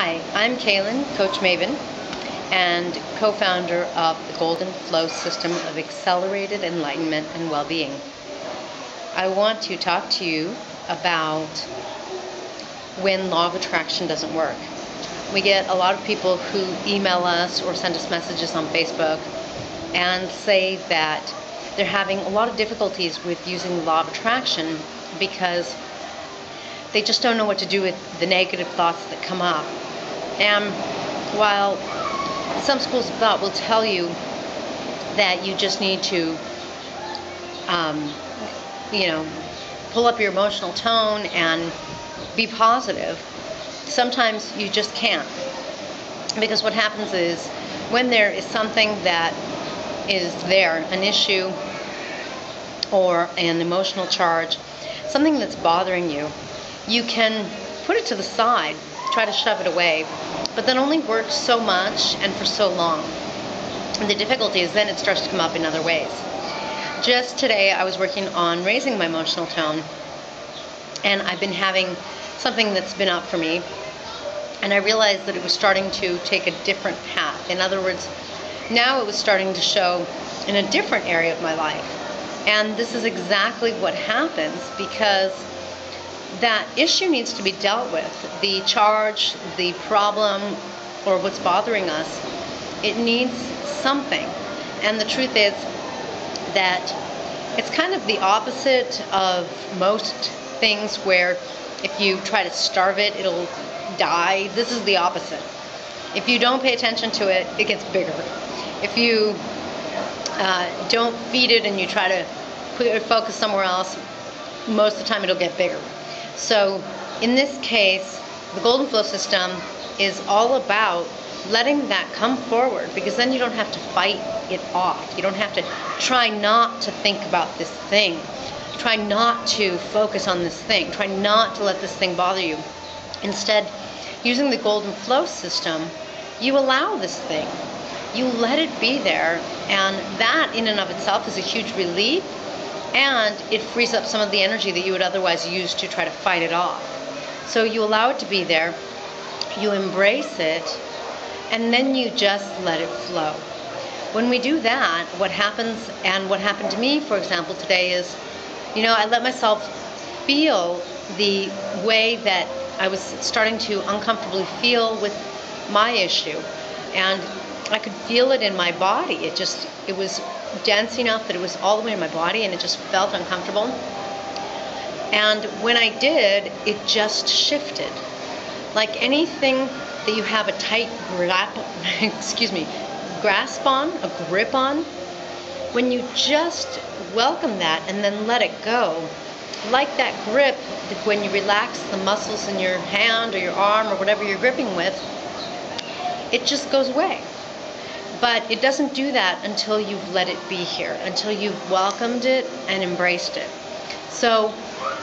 Hi, I'm Kalyn, Coach Maven, and co-founder of the Golden Flow System of Accelerated Enlightenment and Well-Being. I want to talk to you about when law of attraction doesn't work. We get a lot of people who email us or send us messages on Facebook and say that they're having a lot of difficulties with using the law of attraction because they just don't know what to do with the negative thoughts that come up. And while some schools of thought will tell you that you just need to, pull up your emotional tone and be positive, sometimes you just can't. Because what happens is when there is something that is there, an issue or an emotional charge, something that's bothering you, you can put it to the side, try to shove it away, but that only works so much and for so long. And the difficulty is then it starts to come up in other ways. Just today I was working on raising my emotional tone, and I've been having something that's been up for me, and I realized that it was starting to take a different path. In other words, now it was starting to show in a different area of my life. And this is exactly what happens because that issue needs to be dealt with. The charge, the problem, or what's bothering us, it needs something. And the truth is that it's kind of the opposite of most things where if you try to starve it, it'll die. This is the opposite. If you don't pay attention to it, it gets bigger. If you don't feed it and you try to put your focus somewhere else, most of the time it'll get bigger. So in this case, the Golden Flow System is all about letting that come forward, because then you don't have to fight it off. You don't have to try not to think about this thing. Try not to focus on this thing. Try not to let this thing bother you. Instead, using the Golden Flow System, you allow this thing. You let it be there, and that in and of itself is a huge relief. And it frees up some of the energy that you would otherwise use to try to fight it off. So you allow it to be there, you embrace it, and then you just let it flow. When we do that, what happens, and what happened to me, for example, today is, I let myself feel the way that I was starting to uncomfortably feel with my issue. And I could feel it in my body. It was dense enough that it was all the way in my body, and it just felt uncomfortable. And when I did, it just shifted. Like anything that you have a tight grasp on, a grip on, when you just welcome that and then let it go, like that grip, when you relax the muscles in your hand or your arm or whatever you're gripping with, it just goes away. But it doesn't do that until you've let it be here, until you've welcomed it and embraced it. So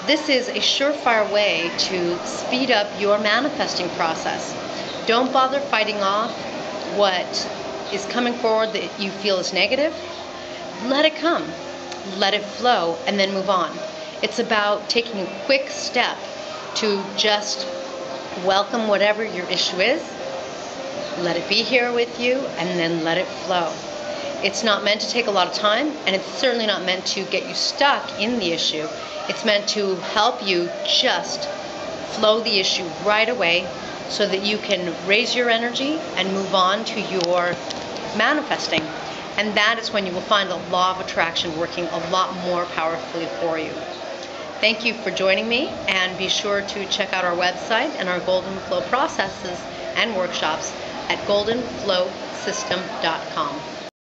this is a surefire way to speed up your manifesting process. Don't bother fighting off what is coming forward that you feel is negative. Let it come, let it flow, and then move on. It's about taking a quick step to just welcome whatever your issue is, let it be here with you, and then let it flow. It's not meant to take a lot of time, and it's certainly not meant to get you stuck in the issue. It's meant to help you just flow the issue right away so that you can raise your energy and move on to your manifesting. And that is when you will find the law of attraction working a lot more powerfully for you. Thank you for joining me, and be sure to check out our website and our Golden Flow processes and workshops at goldenflowsystem.com.